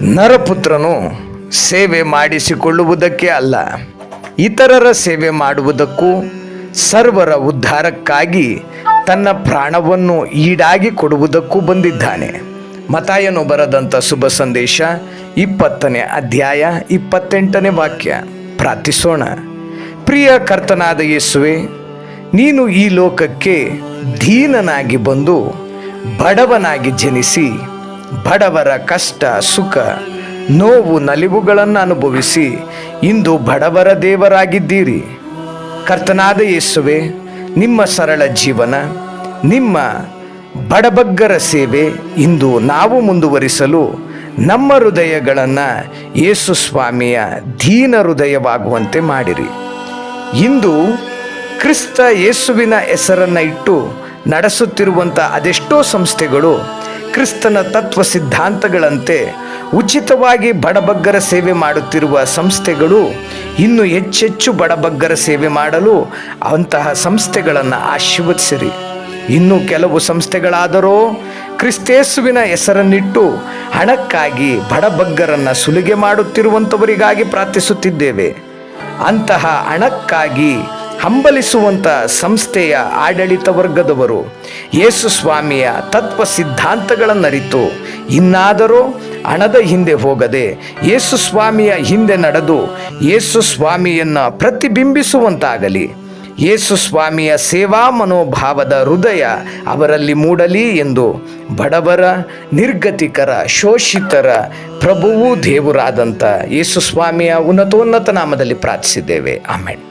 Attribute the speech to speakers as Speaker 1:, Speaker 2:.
Speaker 1: ನರಪುತ್ರನು ಸೇವೆ ಮಾಡಿಸಿಕೊಳ್ಳುವುದಕ್ಕೆ ಅಲ್ಲ, ಇತರರ ಸೇವೆ ಮಾಡುವುದಕ್ಕೂ ಸರ್ವರ ಉದ್ಧಾರಕ್ಕಾಗಿ ತನ್ನ ಪ್ರಾಣವನ್ನು ಈಡಾಗಿ ಕೊಡುವುದಕ್ಕೂ ಬಂದಿದ್ದಾನೆ. ಮತ್ತಾಯನು ಬರೆದಂಥ ಶುಭ ಸಂದೇಶ 20ನೇ ಅಧ್ಯಾಯ 28ನೇ ವಾಕ್ಯ. ಪ್ರಾರ್ಥಿಸೋಣ. ಪ್ರಿಯ ಕರ್ತನಾದ ಯೇಸುವೆ, ನೀನು ಈ ಲೋಕಕ್ಕೆ ದೀನನಾಗಿ ಬಂದು ಬಡವನಾಗಿ ಜನಿಸಿ ಬಡವರ ಕಷ್ಟ ಸುಖ ನೋವು ನಲಿವುಗಳನ್ನು ಅನುಭವಿಸಿ ಇಂದು ಬಡವರ ದೇವರಾಗಿದ್ದೀರಿ. ಕರ್ತನಾದ ಯೇಸುವೆ, ನಿಮ್ಮ ಸರಳ ಜೀವನ, ನಿಮ್ಮ ಬಡಬಗ್ಗರ ಸೇವೆ ಇಂದು ನಾವು ಮುಂದುವರಿಸಲು ನಮ್ಮ ಹೃದಯಗಳನ್ನು ಯೇಸು ಸ್ವಾಮಿಯ ದೀನ ಹೃದಯವಾಗುವಂತೆ ಮಾಡಿರಿ. ಇಂದು ಕ್ರಿಸ್ತ ಯೇಸುವಿನ ಹೆಸರನ್ನು ಇಟ್ಟು ನಡೆಸುತ್ತಿರುವಂಥ ಅದೆಷ್ಟೋ ಸಂಸ್ಥೆಗಳು ಕ್ರಿಸ್ತನ ತತ್ವ ಸಿದ್ಧಾಂತಗಳಂತೆ ಉಚಿತವಾಗಿ ಬಡಬಗ್ಗರ ಸೇವೆ ಮಾಡುತ್ತಿರುವ ಸಂಸ್ಥೆಗಳು ಇನ್ನೂ ಹೆಚ್ಚೆಚ್ಚು ಬಡಬಗ್ಗರ ಸೇವೆ ಮಾಡಲು ಅಂತಹ ಸಂಸ್ಥೆಗಳನ್ನು ಆಶೀರ್ವದಿಸಿರಿ. ಇನ್ನು ಕೆಲವು ಸಂಸ್ಥೆಗಳಾದರೋ ಕ್ರಿಸ್ತೇಸುವಿನ ಹೆಸರನ್ನಿಟ್ಟು ಹಣಕ್ಕಾಗಿ ಬಡಬಗ್ಗರನ್ನು ಸುಲಿಗೆ ಮಾಡುತ್ತಿರುವಂಥವರಿಗಾಗಿ ಪ್ರಾರ್ಥಿಸುತ್ತಿದ್ದೇವೆ. ಅಂತಹ ಹಣಕ್ಕಾಗಿ ಹಂಬಲಿಸುವಂಥ ಸಂಸ್ಥೆಯ ಆಡಳಿತ ವರ್ಗದವರು ಯೇಸು ಸ್ವಾಮಿಯ ತತ್ವ ಸಿದ್ಧಾಂತಗಳನ್ನರಿತು ಇನ್ನಾದರೂ ಹಣದ ಹಿಂದೆ ಹೋಗದೆ ಯೇಸು ಸ್ವಾಮಿಯ ಹಿಂದೆ ನಡೆದು ಯೇಸು ಸ್ವಾಮಿಯನ್ನು ಪ್ರತಿಬಿಂಬಿಸುವಂತಾಗಲಿ. ಯೇಸು ಸ್ವಾಮಿಯ ಸೇವಾ ಮನೋಭಾವದ ಹೃದಯ ಅವರಲ್ಲಿ ಮೂಡಲಿ ಎಂದು ಬಡವರ, ನಿರ್ಗತಿಕರ, ಶೋಷಿತರ ಪ್ರಭುವೂ ದೇವರಾದಂಥ ಯೇಸು ಸ್ವಾಮಿಯ ಉನ್ನತೋನ್ನತ ನಾಮದಲ್ಲಿ ಪ್ರಾರ್ಥಿಸಿದ್ದೇವೆ. ಆಮೆನ್.